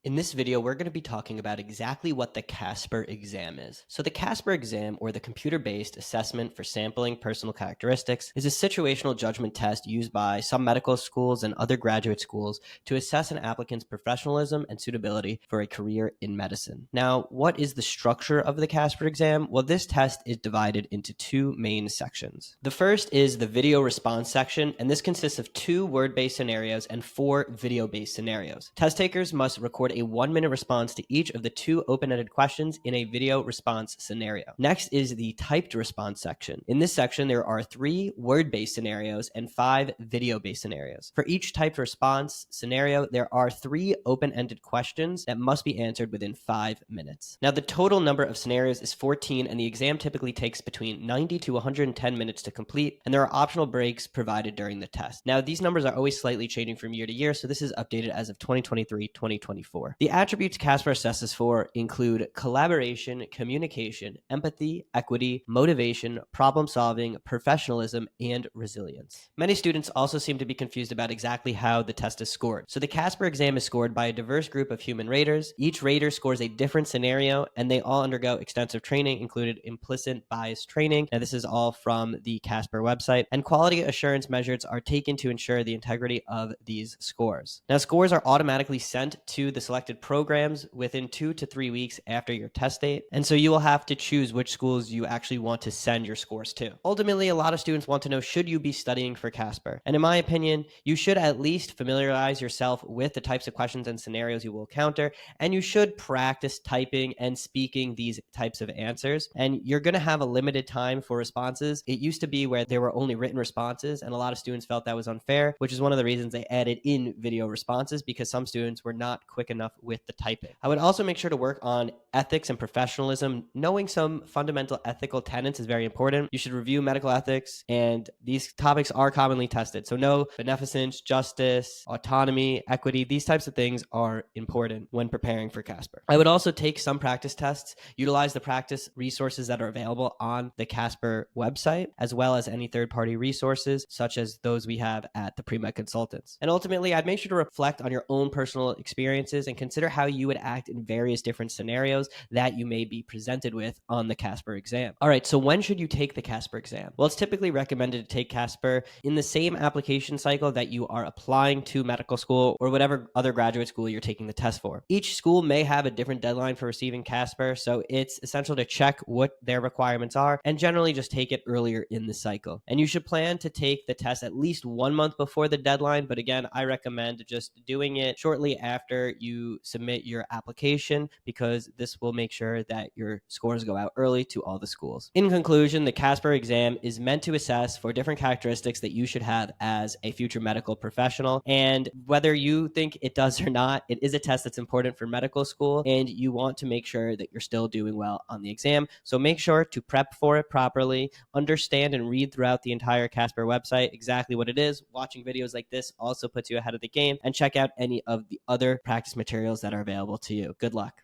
In this video, we're going to be talking about exactly what the Casper exam is. So the Casper exam, or the computer-based assessment for sampling personal characteristics, is a situational judgment test used by some medical schools and other graduate schools to assess an applicant's professionalism and suitability for a career in medicine. Now, what is the structure of the Casper exam? Well, this test is divided into two main sections. The first is the video response section, and this consists of 2 word-based scenarios and 4 video-based scenarios. Test takers must record a 1-minute response to each of the 2 open-ended questions in a video response scenario. Next is the typed response section. In this section, there are 3 word-based scenarios and 5 video-based scenarios. For each typed response scenario, there are 3 open-ended questions that must be answered within 5 minutes. Now, the total number of scenarios is 14, and the exam typically takes between 90 to 110 minutes to complete, and there are optional breaks provided during the test. Now, these numbers are always slightly changing from year to year, so this is updated as of 2023-2024. The attributes Casper assesses for include collaboration, communication, empathy, equity, motivation, problem solving, professionalism, and resilience. Many students also seem to be confused about exactly how the test is scored. So the Casper exam is scored by a diverse group of human raters. Each rater scores a different scenario, and they all undergo extensive training, included implicit bias training. Now, this is all from the Casper website, and quality assurance measures are taken to ensure the integrity of these scores. Now, scores are automatically sent to the selected programs within 2 to 3 weeks after your test date, and so you will have to choose which schools you actually want to send your scores to. Ultimately, a lot of students want to know, should you be studying for Casper? And in my opinion, you should at least familiarize yourself with the types of questions and scenarios you will encounter, and you should practice typing and speaking these types of answers. And you're going to have a limited time for responses. It used to be where there were only written responses, and a lot of students felt that was unfair, which is one of the reasons they added in video responses, because some students were not quick enough with the typing. I would also make sure to work on ethics and professionalism. Knowing some fundamental ethical tenets is very important. You should review medical ethics, and these topics are commonly tested. So know beneficence, justice, autonomy, equity. These types of things are important when preparing for Casper. I would also take some practice tests, utilize the practice resources that are available on the Casper website, as well as any third-party resources, such as those we have at the Premed Consultants. And ultimately, I'd make sure to reflect on your own personal experiences and consider how you would act in various different scenarios that you may be presented with on the Casper exam. All right, so when should you take the Casper exam? Well, it's typically recommended to take Casper in the same application cycle that you are applying to medical school or whatever other graduate school you're taking the test for. Each school may have a different deadline for receiving Casper, so it's essential to check what their requirements are and generally just take it earlier in the cycle. And you should plan to take the test at least 1 month before the deadline, but again, I recommend just doing it shortly after you submit your application, because this will make sure that your scores go out early to all the schools. In conclusion, the Casper exam is meant to assess for different characteristics that you should have as a future medical professional, and whether you think it does or not, it is a test that's important for medical school, and you want to make sure that you're still doing well on the exam. So make sure to prep for it properly, understand and read throughout the entire Casper website exactly what it is. Watching videos like this also puts you ahead of the game, and check out any of the other practice materials that are available to you. Good luck.